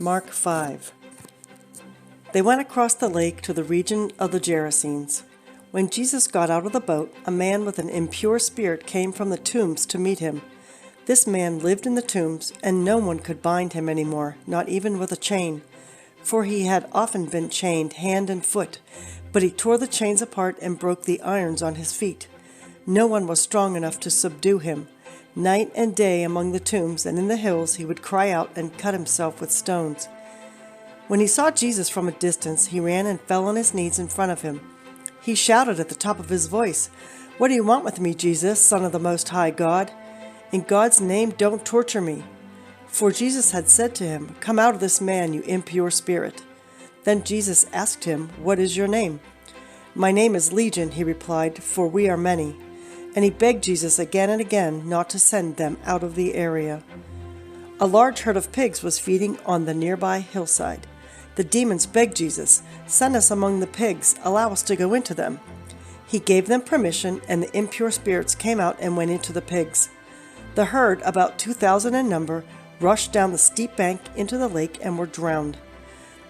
Mark 5. They went across the lake to the region of the Gerasenes. When Jesus got out of the boat, a man with an impure spirit came from the tombs to meet him. This man lived in the tombs, and no one could bind him any more, not even with a chain, for he had often been chained hand and foot, but he tore the chains apart and broke the irons on his feet. No one was strong enough to subdue him. Night and day among the tombs and in the hills he would cry out and cut himself with stones. When he saw Jesus from a distance, he ran and fell on his knees in front of him. He shouted at the top of his voice, "What do you want with me, Jesus, Son of the Most High God? In God's name, don't torture me." For Jesus had said to him, "Come out of this man, you impure spirit." Then Jesus asked him, "What is your name?" "My name is Legion," he replied, "for we are many." And he begged Jesus again and again not to send them out of the area. A large herd of pigs was feeding on the nearby hillside. The demons begged Jesus, "Send us among the pigs, allow us to go into them." He gave them permission, and the impure spirits came out and went into the pigs. The herd, about 2,000 in number, rushed down the steep bank into the lake and were drowned.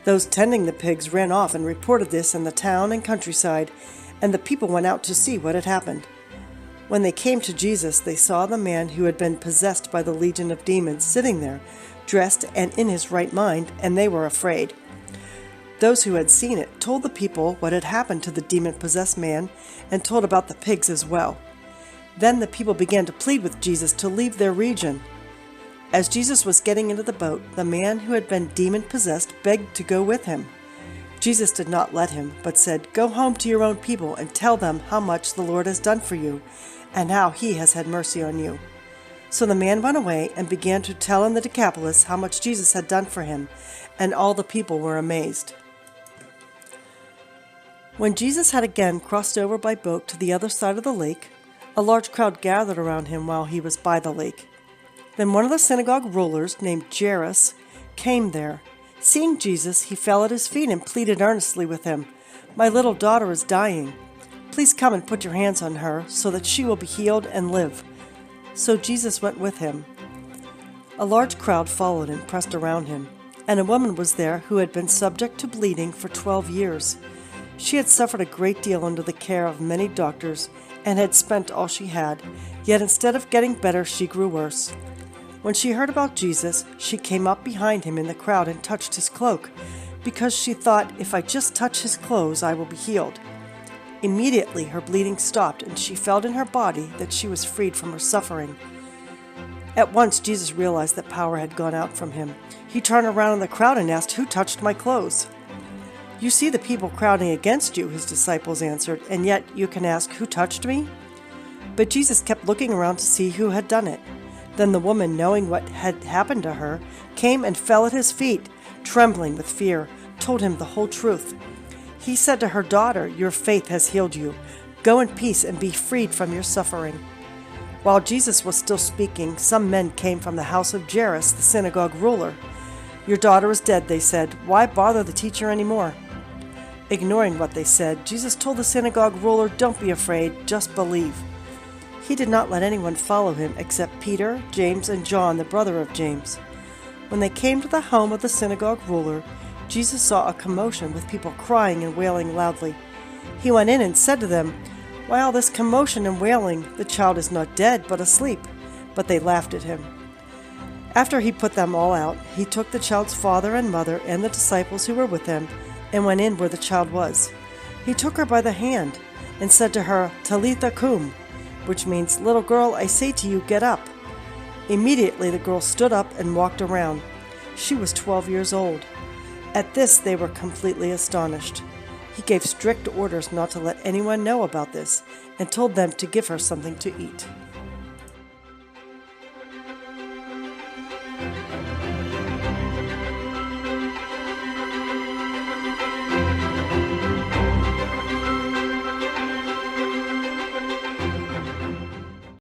Those tending the pigs ran off and reported this in the town and countryside, and the people went out to see what had happened. When they came to Jesus, they saw the man who had been possessed by the legion of demons sitting there, dressed and in his right mind, and they were afraid. Those who had seen it told the people what had happened to the demon-possessed man and told about the pigs as well. Then the people began to plead with Jesus to leave their region. As Jesus was getting into the boat, the man who had been demon-possessed begged to go with him. Jesus did not let him, but said, "Go home to your own people and tell them how much the Lord has done for you, and how he has had mercy on you." So the man went away and began to tell in the Decapolis how much Jesus had done for him, and all the people were amazed. When Jesus had again crossed over by boat to the other side of the lake, a large crowd gathered around him while he was by the lake. Then one of the synagogue rulers, named Jairus, came there. Seeing Jesus, he fell at his feet and pleaded earnestly with him, "My little daughter is dying. Please come and put your hands on her, so that she will be healed and live." So Jesus went with him. A large crowd followed and pressed around him, and a woman was there who had been subject to bleeding for 12 years. She had suffered a great deal under the care of many doctors and had spent all she had, yet instead of getting better, she grew worse. When she heard about Jesus, she came up behind him in the crowd and touched his cloak, because she thought, "If I just touch his clothes, I will be healed." Immediately her bleeding stopped, and she felt in her body that she was freed from her suffering. At once Jesus realized that power had gone out from him. He turned around in the crowd and asked, "Who touched my clothes?" "You see the people crowding against you," his disciples answered, "and yet you can ask, 'Who touched me?'" But Jesus kept looking around to see who had done it. Then the woman, knowing what had happened to her, came and fell at his feet, trembling with fear, told him the whole truth. He said to her, "Daughter, your faith has healed you. Go in peace and be freed from your suffering." While Jesus was still speaking, some men came from the house of Jairus, the synagogue ruler. "Your daughter is dead," they said. "Why bother the teacher anymore?" Ignoring what they said, Jesus told the synagogue ruler, "Don't be afraid, just believe." He did not let anyone follow him except Peter, James, and John, the brother of James. When they came to the home of the synagogue ruler, Jesus saw a commotion with people crying and wailing loudly. He went in and said to them, "Why all this commotion and wailing? The child is not dead, but asleep." But they laughed at him. After he put them all out, he took the child's father and mother and the disciples who were with him and went in where the child was. He took her by the hand and said to her, "Talitha cum," which means, "Little girl, I say to you, get up." Immediately the girl stood up and walked around. She was 12 years old. At this they were completely astonished. He gave strict orders not to let anyone know about this and told them to give her something to eat.